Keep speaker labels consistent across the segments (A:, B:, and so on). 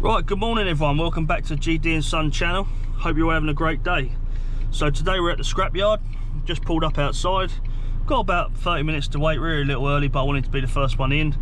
A: Right, good morning everyone, welcome back to GD and Son channel. Hope you're all having a great day. So today we're at the scrapyard, just pulled up outside. Got about 30 minutes to wait, really a little early, but I wanted to be the first one in.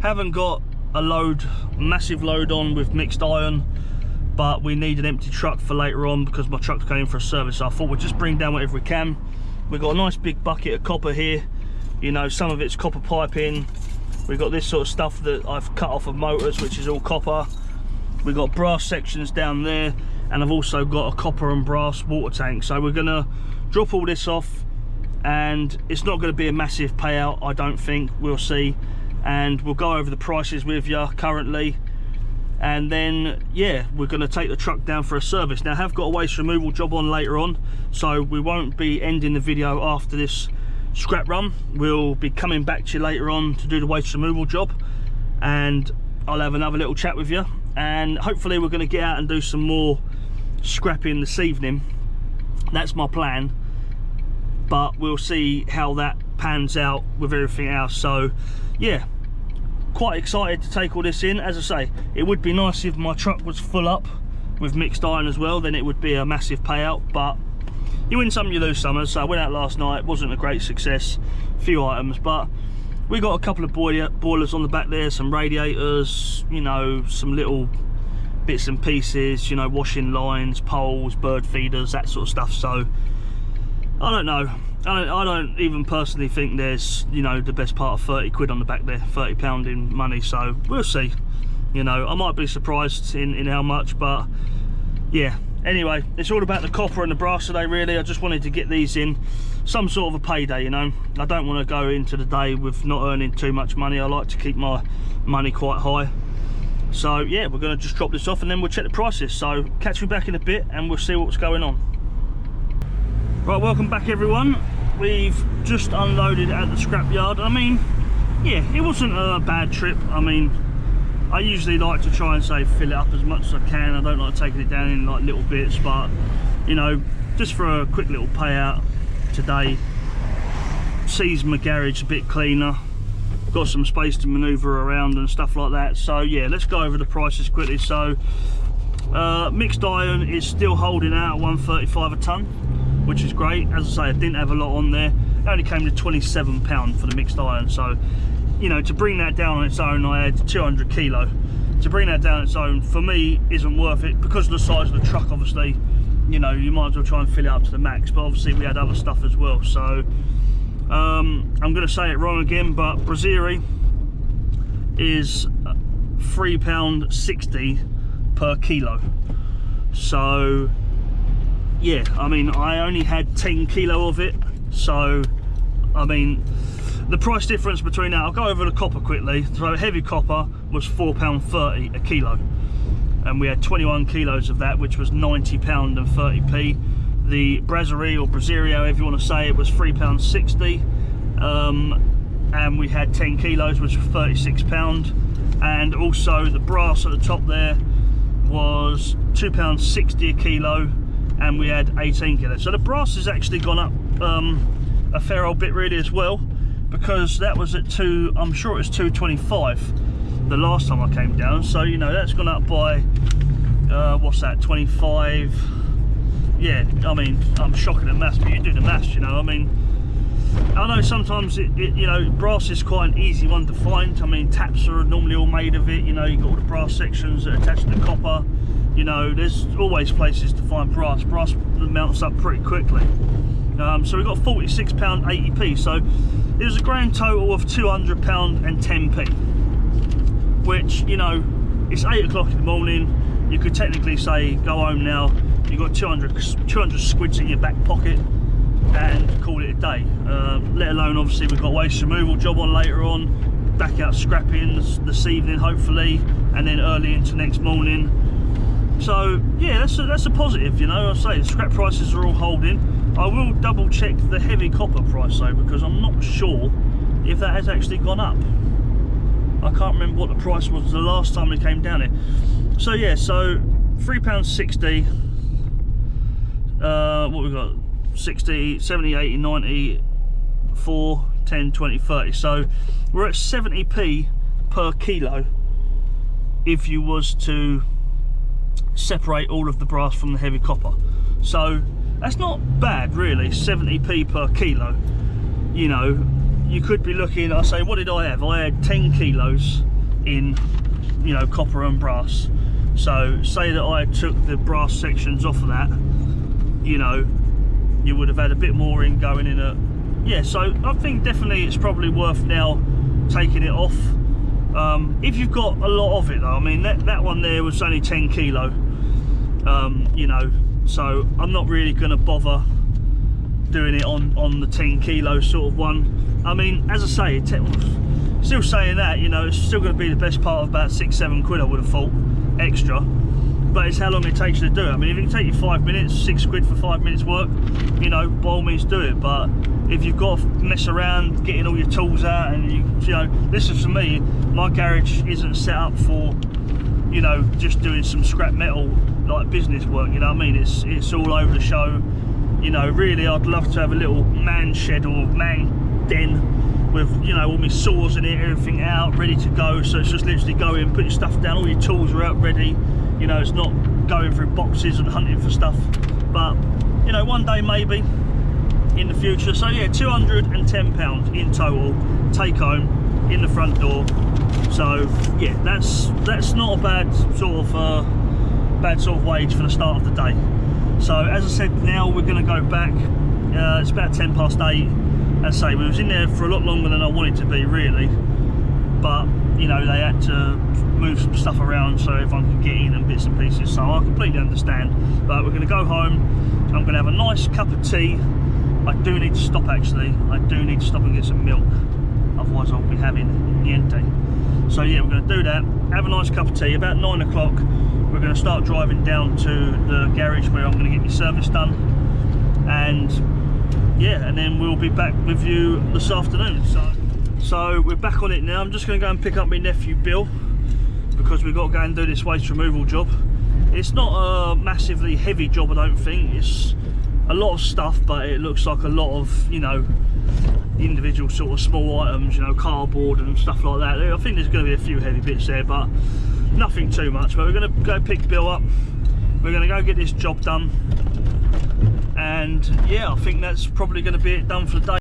A: Haven't got a massive load on with mixed iron, but we need an empty truck for later on because my truck's going for a service. So I thought we'd just bring down whatever we can. We've got a nice big bucket of copper here. You know, some of it's copper piping. We've got this sort of stuff that I've cut off of motors, which is all copper. We've got brass sections down there, and I've also got a copper and brass water tank. So we're gonna drop all this off, and it's not gonna be a massive payout, I don't think. We'll see, and we'll go over the prices with you currently, and then yeah, we're gonna take the truck down for a service. Now I have got a waste removal job on later on, so we won't be ending the video after this scrap run. We'll be coming back to you later on to do the waste removal job, and I'll have another little chat with you, and hopefully we're going to get out and do some more scrapping this evening. That's my plan, but we'll see how that pans out with everything else. So yeah, quite excited to take all this in. As I say, it would be nice if my truck was full up with mixed iron as well, then it would be a massive payout, but you win some, you lose some. So I went out last night, wasn't a great success, a few items, but we got a couple of boilers on the back there, some radiators, you know, some little bits and pieces, you know, washing lines, poles, bird feeders, that sort of stuff. So I don't know, I don't even personally think there's, you know, the best part of 30 quid on the back there, £30 in money. So we'll see, you know, I might be surprised in how much, but yeah. Anyway, it's all about the copper and the brass today, really. I just wanted to get these in, some sort of a payday, you know. I don't want to go into the day with not earning too much money. I like to keep my money quite high. So yeah, we're going to just drop this off and then we'll check the prices. So catch me back in a bit and we'll see what's going on. Right, welcome back everyone. We've just unloaded at the scrapyard. I mean, yeah, it wasn't a bad trip. I mean, I usually like to try and fill it up as much as I can. I don't like taking it down in like little bits, but you know, just for a quick little payout today, sees my garage a bit cleaner, got some space to maneuver around and stuff like that. So yeah, let's go over the prices quickly. So mixed iron is still holding out at 135 a ton, which is great. As I say, I didn't have a lot on there. It only came to £27 for the mixed iron. So you know, to bring that down on its own, I had 200 kilo. To bring that down on its own, for me, isn't worth it because of the size of the truck. Obviously, you know, you might as well try and fill it up to the max, but obviously we had other stuff as well. So I'm going to say it wrong again, but Brasieri is £3.60 per kilo. So yeah, I mean, I only had 10 kilo of it, so I mean, the price difference between that, I'll go over the copper quickly. So heavy copper was £4.30 a kilo, and we had 21 kilos of that, which was £90 and 30p. The Brasieri, or Brasieri, however you want to say it, was £3.60, and we had 10 kilos, which was £36. And also the brass at the top there was £2.60 a kilo, and we had 18 kilos. So the brass has actually gone up a fair old bit really as well, because that was at I'm sure it was 225 the last time I came down. So you know, that's gone up by what's that, 25? Yeah, I mean, I'm shocking at maths, but you do the maths, you know. I mean, I know sometimes it you know, brass is quite an easy one to find. I mean, taps are normally all made of it, you know. You've got all the brass sections that attach to the copper, you know. There's always places to find brass mounts up pretty quickly. So we got £46.80p, so it was a grand total of £200 and 10p, which, you know, it's 8 o'clock in the morning. You could technically say go home now. You've got 200 squids in your back pocket and call it a day. Let alone, obviously, we've got a waste removal job on later on, back out scrapping this evening hopefully, and then early into next morning. So yeah, that's a positive, you know. I say the scrap prices are all holding. I will double check the heavy copper price though, because I'm not sure if that has actually gone up. I can't remember what the price was the last time we came down here. So yeah, so £3.60, what we got, 60, 70, 80, 90, 4, 10, 20, 30. So we're at 70p per kilo if you was to separate all of the brass from the heavy copper. So that's not bad really, 70p per kilo. You know, you could be looking, I say, what did I have? I had 10 kilos in, you know, copper and brass. So say that I took the brass sections off of that, you know, you would have had a bit more in going in at, yeah, so I think definitely it's probably worth now taking it off. If you've got a lot of it though, I mean, that one there was only 10 kilo, you know, so I'm not really going to bother doing it on the 10 kilo sort of one. I mean, as I say, still saying that, you know, it's still going to be the best part of about 6-7 quid I would have thought extra, but it's how long it takes you to do it. I mean, if it can take you 5 minutes, 6 quid for 5 minutes work, you know, by all means do it. But if you've got to mess around getting all your tools out, and you know, this is for me, my garage isn't set up for, you know, just doing some scrap metal like business work, you know what I mean? It's all over the show. You know, really I'd love to have a little man shed or man den with, you know, all my saws in it, everything out, ready to go. So it's just literally go in, put your stuff down, all your tools are out ready. You know, it's not going through boxes and hunting for stuff. But, you know, one day maybe in the future. So yeah, £210 in total, take home in the front door. So yeah, that's not a bad sort of wage for the start of the day. So as I said, now we're going to go back. It's about 8:10. As I say, we was in there for a lot longer than I wanted to be really, but you know, they had to move some stuff around so everyone could get in and bits and pieces, so I completely understand. But we're going to go home, I'm going to have a nice cup of tea. I do need to stop actually, I do need to stop and get some milk, otherwise I'll be having niente. So yeah, we're going to do that, have a nice cup of tea. About 9 o'clock we're going to start driving down to the garage where I'm going to get my service done, and yeah, and then we'll be back with you this afternoon. So we're back on it now. I'm just going to go and pick up my nephew Bill, because we've got to go and do this waste removal job. It's not a massively heavy job, I don't think. It's a lot of stuff, but it looks like a lot of, you know, individual sort of small items, you know, cardboard and stuff like that. I think there's going to be a few heavy bits there, but nothing too much. But we're going to go pick Bill up, we're going to go get this job done, and yeah, I think that's probably going to be it done for the day.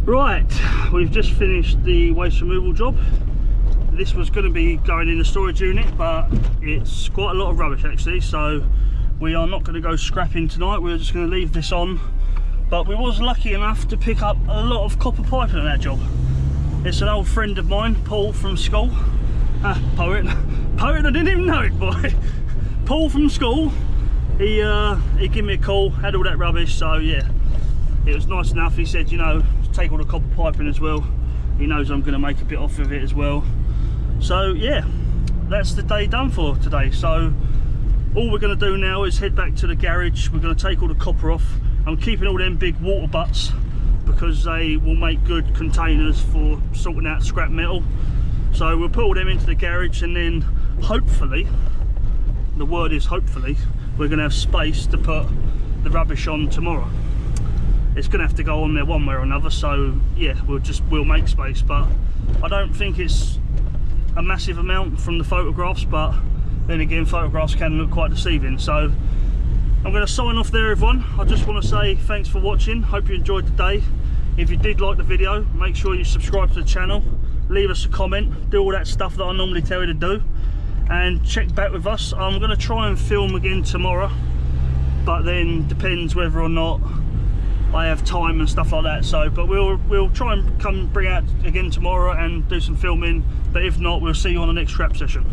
A: Right, we've just finished the waste removal job. This was going to be going in the storage unit, but it's quite a lot of rubbish actually, so we are not going to go scrapping tonight. We're just going to leave this on. But we was lucky enough to pick up a lot of copper piping on that job. It's an old friend of mine, Paul from school. Poet, I didn't even know it, boy. Paul from school, he gave me a call, had all that rubbish, so yeah, it was nice enough. He said, you know, take all the copper piping as well. He knows I'm going to make a bit off of it as well. So yeah, that's the day done for today. So all we're going to do now is head back to the garage. We're going to take all the copper off. I'm keeping all them big water butts because they will make good containers for sorting out scrap metal. So we'll put all them into the garage, and then hopefully, the word is hopefully, we're going to have space to put the rubbish on tomorrow. It's going to have to go on there one way or another, so yeah, we'll make space. But I don't think it's a massive amount from the photographs, but then again, photographs can look quite deceiving. So I'm going to sign off there, everyone. I just want to say thanks for watching. Hope you enjoyed the day. If you did like the video, make sure you subscribe to the channel, leave us a comment, do all that stuff that I normally tell you to do, and check back with us. I'm going to try and film again tomorrow. but then depends whether or not I have time and stuff like that. So, but we'll try and bring out again tomorrow and do some filming, but if not, we'll see you on the next scrap session.